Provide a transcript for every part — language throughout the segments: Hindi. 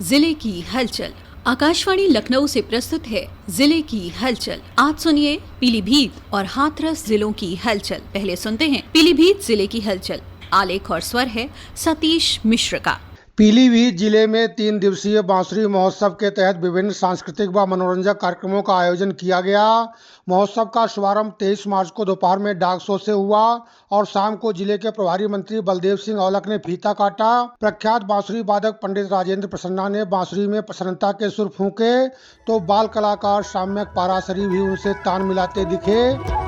जिले की हलचल। आकाशवाणी लखनऊ से प्रस्तुत है जिले की हलचल। आज सुनिए पीलीभीत और हाथरस जिलों की हलचल। पहले सुनते हैं पीलीभीत जिले की हलचल। आलेख और स्वर है सतीश मिश्र का। पीलीभीत जिले में 3 दिवसीय बांसुरी महोत्सव के तहत विभिन्न सांस्कृतिक व मनोरंजक कार्यक्रमों का आयोजन किया गया। महोत्सव का शुभारंभ 23 मार्च को दोपहर में डाक शो से हुआ और शाम को जिले के प्रभारी मंत्री बलदेव सिंह औलख ने फीता काटा। प्रख्यात बांसुरी वादक पंडित राजेंद्र प्रसन्ना ने बांसुरी में प्रसन्नता के सुर फूंके तो बाल कलाकार साम्यक पाराशरी भी उनसे तान मिलाते दिखे।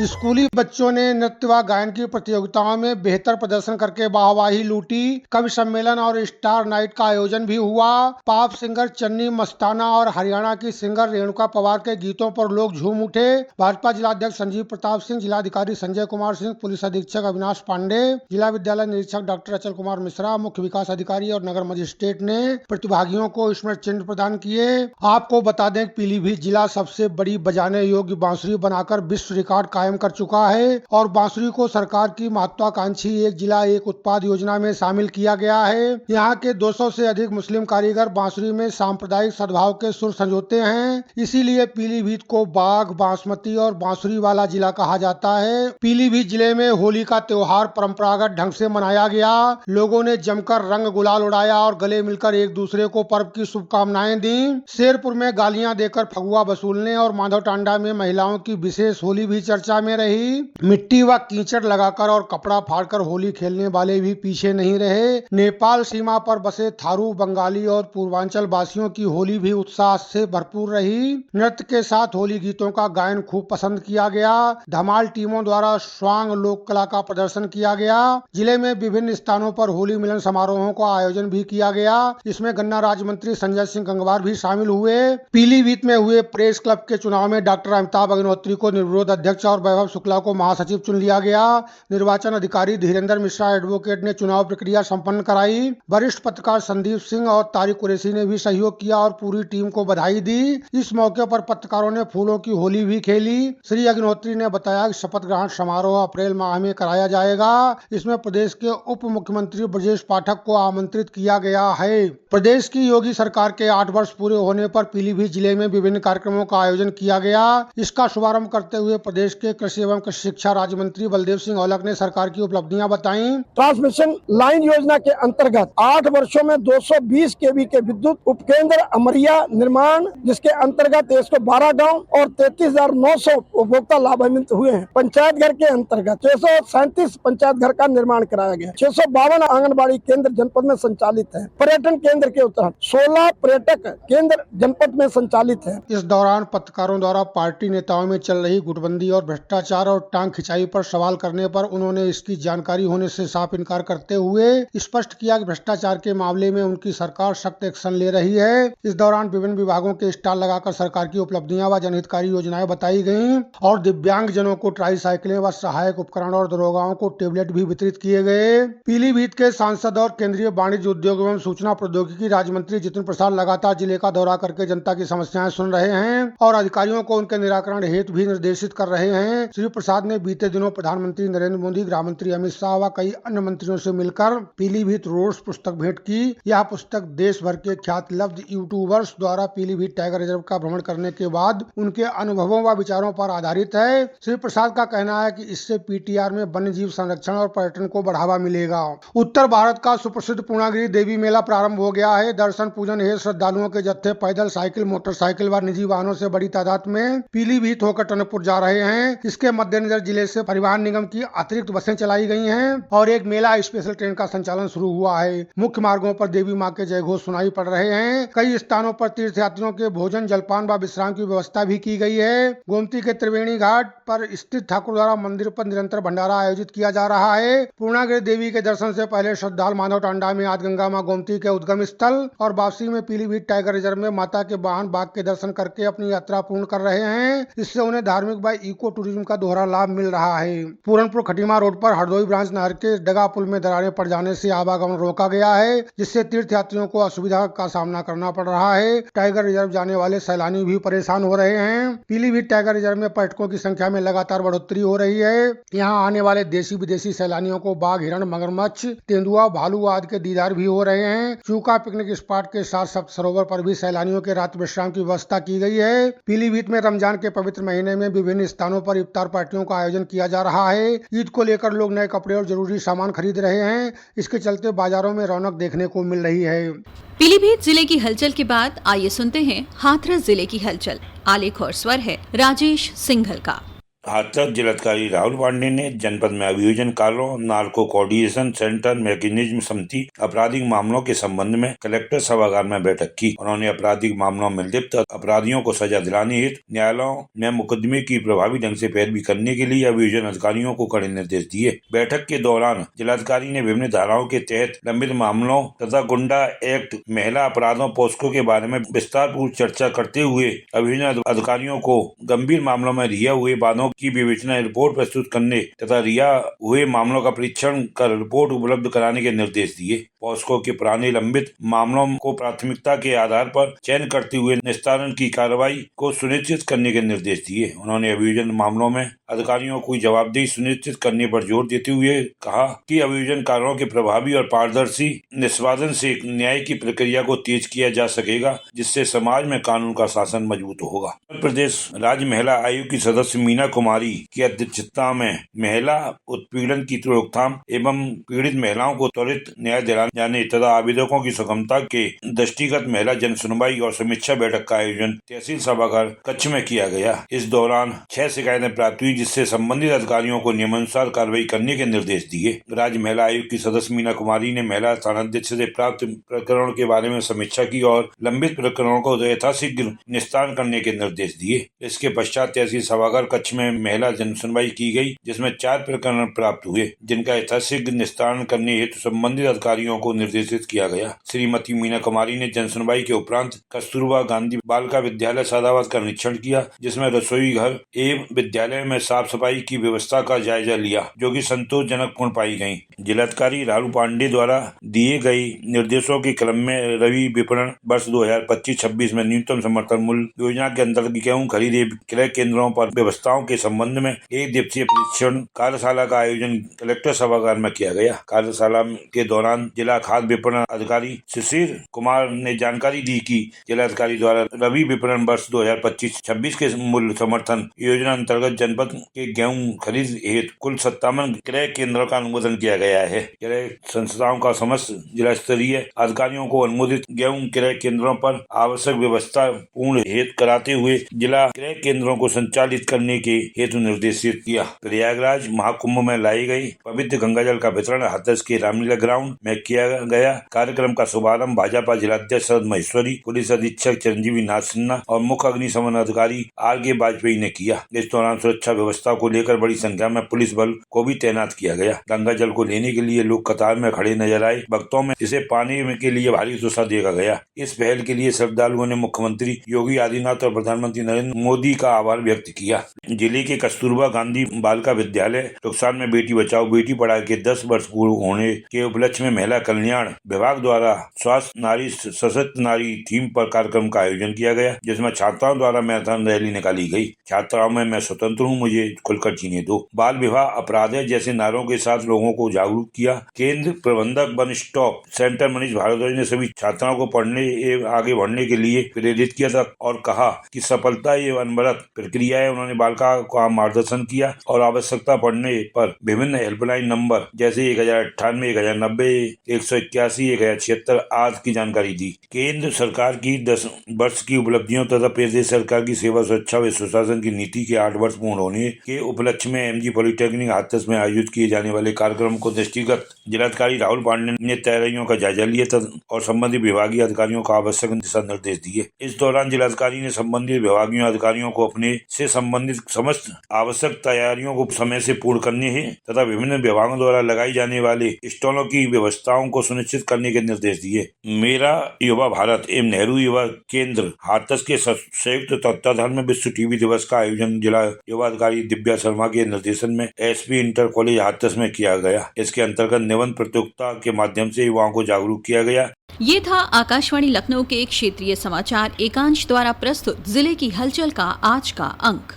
स्कूली बच्चों ने नृत्य व गायन की प्रतियोगिताओं में बेहतर प्रदर्शन करके वाहवाही लूटी। कवि सम्मेलन और स्टार नाइट का आयोजन भी हुआ। पॉप सिंगर चन्नी मस्ताना और हरियाणा की सिंगर रेणुका पवार के गीतों पर लोग झूम उठे। भाजपा जिलाध्यक्ष संजीव प्रताप सिंह, जिलाधिकारी संजय कुमार सिंह, पुलिस अधीक्षक अविनाश पांडे, जिला विद्यालय निरीक्षक डॉक्टर अचल कुमार मिश्रा, मुख्य विकास अधिकारी और नगर मजिस्ट्रेट ने प्रतिभागियों को स्मृति चिन्ह प्रदान किए। आपको बता दें पीलीभीत जिला सबसे बड़ी बजाने योग्य बांसुरी बनाकर विश्व रिकॉर्ड कायम कर चुका है और बांसुरी को सरकार की महत्वाकांक्षी एक जिला एक उत्पाद योजना में शामिल किया गया है। यहाँ के 200 से अधिक मुस्लिम कारीगर बांसुरी में सांप्रदायिक सद्भाव के सुर संजोते हैं। इसीलिए पीलीभीत को बाघ, बासमती और बांसुरी वाला जिला कहा जाता है। पीलीभीत जिले में होली का त्योहार परंपरागत ढंग से मनाया गया। लोगों ने जमकर रंग गुलाल उड़ाया और गले मिलकर एक दूसरे को पर्व की शुभकामनाएं दी। शेरपुर में गालियां देकर फगुआ वसूलने और माधव टांडा में महिलाओं की विशेष होली भी चर्चा में रही। मिट्टी व कीचड़ लगाकर और कपड़ा फाड़कर होली खेलने वाले भी पीछे नहीं रहे। नेपाल सीमा पर बसे थारू, बंगाली और पूर्वांचल वासियों की होली भी उत्साह से भरपूर रही। नृत्य के साथ होली गीतों का गायन खूब पसंद किया गया। धमाल टीमों द्वारा स्वांग लोक कला का प्रदर्शन किया गया। जिले में विभिन्न स्थानों पर होली मिलन समारोहों का आयोजन भी किया गया। इसमें गन्ना राज्य मंत्री संजय सिंह गंगवार भी शामिल हुए। पीलीभीत में हुए प्रेस क्लब के चुनाव में डॉक्टर अमिताभ अग्निहोत्री को निर्विरोध अध्यक्ष और वैभव शुक्ला को महासचिव चुन लिया गया। निर्वाचन अधिकारी धीरेन्द्र मिश्रा एडवोकेट ने चुनाव प्रक्रिया संपन्न कराई। वरिष्ठ पत्रकार संदीप सिंह और तारिक कुरैशी ने भी सहयोग किया और पूरी टीम को बधाई दी। इस मौके पर पत्रकारों ने फूलों की होली भी खेली। श्री अग्निहोत्री ने बताया कि शपथ ग्रहण समारोह अप्रैल माह में कराया जाएगा। इसमें प्रदेश के उप मुख्यमंत्री ब्रजेश पाठक को आमंत्रित किया गया है। प्रदेश की योगी सरकार के 8 वर्ष पूरे होने पर पीलीभीत जिले में विभिन्न कार्यक्रमों का आयोजन किया गया। इसका शुभारंभ करते हुए प्रदेश के कृषि एवं कृषि शिक्षा राज्य मंत्री बलदेव सिंह औलख ने सरकार की उपलब्धियां बताई। ट्रांसमिशन लाइन योजना के अंतर्गत 8 वर्षों में 220 केवी के विद्युत उपकेंद्र अमरिया निर्माण, जिसके अंतर्गत 112 गांव और 33,900 उपभोक्ता लाभान्वित हुए हैं। पंचायत घर के अंतर्गत 637 पंचायत घर का निर्माण कराया गया। 652 आंगनबाड़ी केंद्र जनपद में संचालित है। पर्यटन केंद्र के उत्तराखंड 16 पर्यटक केंद्र जनपद में संचालित है। इस दौरान पत्रकारों द्वारा पार्टी नेताओं में चल रही गुटबंदी और भ्रष्टाचार और टांग खिंचाई पर सवाल करने पर उन्होंने इसकी जानकारी होने से साफ इनकार करते हुए स्पष्ट किया कि भ्रष्टाचार के मामले में उनकी सरकार सख्त एक्शन ले रही है। इस दौरान विभिन्न विभागों के स्टॉल लगाकर सरकार की उपलब्धियां व जनहितकारी योजनाएं बताई गयी और दिव्यांग जनों को ट्राई साइकिलें व सहायक उपकरण और दरोगाओं को टेबलेट भी वितरित किए गए। पीलीभीत के सांसद और केंद्रीय वाणिज्य उद्योग एवं सूचना प्रौद्योगिकी राज्य मंत्री जितिन प्रसाद लगातार जिले का दौरा करके जनता की समस्याएं सुन रहे हैं और अधिकारियों को उनके निराकरण हेतु भी निर्देशित कर रहे हैं। श्री प्रसाद ने बीते दिनों प्रधानमंत्री नरेंद्र मोदी, गृह मंत्री अमित शाह व कई अन्य मंत्रियों से मिलकर पीलीभीत रोड्स पुस्तक भेंट की। यह पुस्तक देश भर के ख्यात लब्ध यूट्यूबर्स द्वारा पीलीभीत टाइगर रिजर्व का भ्रमण करने के बाद उनके अनुभवों व विचारों पर आधारित है। श्री प्रसाद का कहना है कि इससे पीटीआर में वन्य जीव संरक्षण और पर्यटन को बढ़ावा मिलेगा। उत्तर भारत का सुप्रसिद्ध पूर्णागिरि देवी मेला प्रारंभ हो गया है। दर्शन पूजन हेतु श्रद्धालुओं के जत्थे पैदल, साइकिल, मोटरसाइकिल व निजी वाहनों से बड़ी तादाद में पीलीभीत होकर टनकपुर जा रहे हैं। इसके मद्देनजर जिले से परिवहन निगम की अतिरिक्त बसें चलाई गई हैं और एक मेला स्पेशल ट्रेन का संचालन शुरू हुआ है। मुख्य मार्गों पर देवी मां के जयघोष सुनाई पड़ रहे हैं। कई स्थानों पर तीर्थयात्रियों के भोजन, जलपान व विश्राम की व्यवस्था भी की गई है। गोमती के त्रिवेणी घाट पर स्थित ठाकुरद्वारा मंदिर पर निरंतर भंडारा आयोजित किया जा रहा है। पूर्णागिरि देवी के दर्शन से पहले श्रद्धालु माधव टांडा में आज गंगा मां गोमती के उद्गम स्थल और वापसी में पीलीभीत टाइगर रिजर्व में माता के वाहन बाग के दर्शन करके अपनी यात्रा पूर्ण कर रहे हैं। इससे उन्हें धार्मिक व इको टूरिज्म टूरिज्म का दोहरा लाभ मिल रहा है। पूरनपुर खटीमा रोड पर हरदोई ब्रांच नहर के डगा पुल में दरारें पड़ जाने से आवागमन रोका गया है, जिससे तीर्थ यात्रियों को असुविधा का सामना करना पड़ रहा है। टाइगर रिजर्व जाने वाले सैलानी भी परेशान हो रहे हैं। पीलीभीत टाइगर रिजर्व में पर्यटकों की संख्या में लगातार बढ़ोतरी हो रही है। यहाँ आने वाले देशी विदेशी सैलानियों को बाघ, हिरण, मगरमच्छ, तेंदुआ, भालू आदि के दीदार भी हो रहे हैं। चूका पिकनिक स्पॉट के साथ सप्त सरोवर पर भी सैलानियों के रात विश्राम की व्यवस्था की गई है। पीलीभीत में रमजान के पवित्र महीने में विभिन्न स्थानों पर इफ्तार पार्टियों का आयोजन किया जा रहा है। ईद को लेकर लोग नए कपड़े और जरूरी सामान खरीद रहे हैं। इसके चलते बाजारों में रौनक देखने को मिल रही है। पीलीभीत जिले की हलचल के बाद आइए सुनते हैं हाथरस जिले की हलचल। आलेख और स्वर है राजेश सिंघल का। हाथरस जिलाधिकारी राहुल पांडे ने जनपद में अभियोजनकारों, नार्को कोऑर्डिनेशन सेंटर, मैकेनिज्म समिति, आपराधिक मामलों के संबंध में कलेक्टर सभागार में बैठक की। उन्होंने आपराधिक मामलों में लिप्त अपराधियों को सजा दिलाने हेतु न्यायालयों में मुकदमे की प्रभावी ढंग से पैरवी करने के लिए अभियोजन अधिकारियों को कड़े निर्देश दिए। बैठक के दौरान जिलाधिकारी ने विभिन्न धाराओं के तहत लंबित मामलों तथा गुंडा एक्ट, महिला अपराधों, पोस्को के बारे में विस्तार पूर्वक चर्चा करते हुए अभियोजन अधिकारियों को गंभीर मामलों में रिहा हुए वादों की विवेचना रिपोर्ट प्रस्तुत करने तथा रिहा हुए मामलों का परीक्षण कर रिपोर्ट उपलब्ध कराने के निर्देश दिए। पॉस्को के पुराने लंबित मामलों को प्राथमिकता के आधार पर चयन करते हुए निस्तारण की कार्रवाई को सुनिश्चित करने के निर्देश दिए। उन्होंने अभियोजन मामलों में अधिकारियों को जवाबदेही सुनिश्चित करने पर जोर देते हुए कहा कि अभियोजनकारों के प्रभावी और पारदर्शी निष्पादन से न्याय की प्रक्रिया को तेज किया जा सकेगा, जिससे समाज में कानून का शासन मजबूत होगा। उत्तर प्रदेश राज्य महिला आयोग की सदस्य मीना कुमारी की अध्यक्षता में महिला उत्पीड़न की रोकथाम एवं पीड़ित महिलाओं को त्वरित न्याय दिलाने जाने तथा आवेदकों की सुगमता के दृष्टिगत महिला जन सुनवाई और समीक्षा बैठक का आयोजन तहसील सभागार कच्छ में किया गया। इस दौरान 6 शिकायतें प्राप्त हुई, जिससे संबंधित अधिकारियों को नियमानुसार कार्रवाई करने के निर्देश दिए। राज्य महिला आयोग की सदस्य मीना कुमारी ने महिला थानाध्यक्ष से प्राप्त प्रकरणों के बारे में समीक्षा की और लंबित प्रकरणों को यथाशीघ्र निस्तारण करने के निर्देश दिए। इसके पश्चात तहसील सभागार कच्छ में महिला जन सुनवाई की गई, जिसमें 4 प्रकरण प्राप्त हुए, जिनका यथाशीघ्र निस्तारण करने हेतु संबंधित अधिकारियों को निर्देशित किया गया। श्रीमती मीना कुमारी ने जन सुनवाई के उपरांत कस्तूरबा गांधी बालिका विद्यालय सादाबाद का निरीक्षण किया, जिसमें रसोई घर एवं विद्यालय में साफ सफाई की व्यवस्था का जायजा लिया, जो कि संतोषजनक पूर्ण पाई गयी। जिलाधिकारी राहुल पांडे द्वारा दिए गए निर्देशों के क्रम में रबी विपणन वर्ष 2025-26 में न्यूनतम समर्थन मूल्य योजना के अंतर्गत गेहूं खरीद क्रय केंद्रों पर व्यवस्थाओं के संबंध में 1 दिवसीय प्रशिक्षण कार्यशाला का आयोजन कलेक्टर सभागार में किया गया। कार्यशाला के दौरान जिला खाद्य विपणन अधिकारी शिशिर कुमार ने जानकारी दी कि जिलाधिकारी द्वारा रबी विपणन वर्ष 2025-26 के मूल्य समर्थन योजना अंतर्गत जनपद के गेहूं खरीद हेतु कुल 57 क्रय केंद्रों का अनुमोदन किया गया है। क्रय संस्थाओं का समस्त जिला स्तरीय अधिकारियों को अनुमोदित गेहूं क्रय केंद्रों पर आवश्यक व्यवस्था पूर्ण हेतु कराते हुए जिला क्रय केंद्रों को संचालित करने के हेतु निर्देशित किया। प्रयागराज महाकुंभ में लाई गई पवित्र गंगा जल का वितरण हाथरस के रामलीला ग्राउंड में किया गया। कार्यक्रम का शुभारंभ भाजपा जिलाध्यक्ष शरद महेश्वरी, पुलिस अधीक्षक चिरंजीवी नाथ सिन्हा और मुख्य अग्निशमन अधिकारी RK वाजपेयी ने किया। इस दौरान सुरक्षा व्यवस्था को लेकर बड़ी संख्या में पुलिस बल को भी तैनात किया गया। गंगा जल को लेने के लिए लोग कतार में खड़े नजर आए। भक्तों में इसे पाने के लिए भारी उत्साह देखा गया। इस पहल के लिए श्रद्धालुओं ने मुख्यमंत्री योगी आदित्यनाथ और प्रधानमंत्री नरेंद्र मोदी का आभार व्यक्त किया। जिले के कस्तूरबा गांधी बालिका विद्यालय टुकसान में बेटी बचाओ बेटी पढ़ाओ के 10 वर्ष पूर्ण होने के उपलक्ष्य में महिला कल्याण विभाग द्वारा स्वास्थ्य नारी सशक्त नारी थीम पर कार्यक्रम का आयोजन किया गया, जिसमें छात्राओं द्वारा मैराथन रैली निकाली गई। छात्राओं में मैं स्वतंत्र हूँ, मुझे खुलकर जीने दो, बाल विवाह अपराध जैसे नारों के साथ लोगों को जागरूक किया। केंद्र प्रबंधक one stop centre Manish Bhardwaj ने सभी छात्राओं को पढ़ने एवं आगे बढ़ने के लिए प्रेरित किया था और कहा कि सफलता एवं अनवरत प्रक्रिया है। उन्होंने बालिका का मार्गदर्शन किया और आवश्यकता पड़ने पर विभिन्न हेल्पलाइन नंबर जैसे 1098, 1090, 181, 1076 आदि की जानकारी दी। केंद्र सरकार की 10 वर्ष की उपलब्धियों तथा प्रदेश सरकार की सेवा सुरक्षा व सुशासन की नीति के 8 वर्ष पूर्ण होने के उपलक्ष्य में MG पॉलिटेक्निक हाथरस में आयोजित किए जाने वाले कार्यक्रम को दृष्टिगत जिलाधिकारी राहुल पांडे ने तैयारियों का जायजा लिया और संबंधित विभागीय अधिकारियों को आवश्यक दिशा निर्देश दिए। इस दौरान जिलाधिकारी ने संबंधित विभागीय अधिकारियों को अपने से संबंधित समस्त आवश्यक तैयारियों को समय से पूर्ण करने हैं तथा विभिन्न विभागों द्वारा लगाई जाने वाले स्टॉलों की व्यवस्थाओं सुविधाओं को सुनिश्चित करने के निर्देश दिए। मेरा युवा भारत एवं नेहरू युवा केंद्र हाथरस के संयुक्त तत्वाधान में विश्व टीबी दिवस का आयोजन जिला युवा अधिकारी दिव्या शर्मा के निर्देशन में एसपी इंटर कॉलेज हाथरस में किया गया। इसके अंतर्गत निबंध प्रतियोगिता के माध्यम से युवाओं को जागरूक किया गया। ये था आकाशवाणी लखनऊ के एक क्षेत्रीय समाचार एकांश द्वारा प्रस्तुत जिले की हलचल का आज का अंक।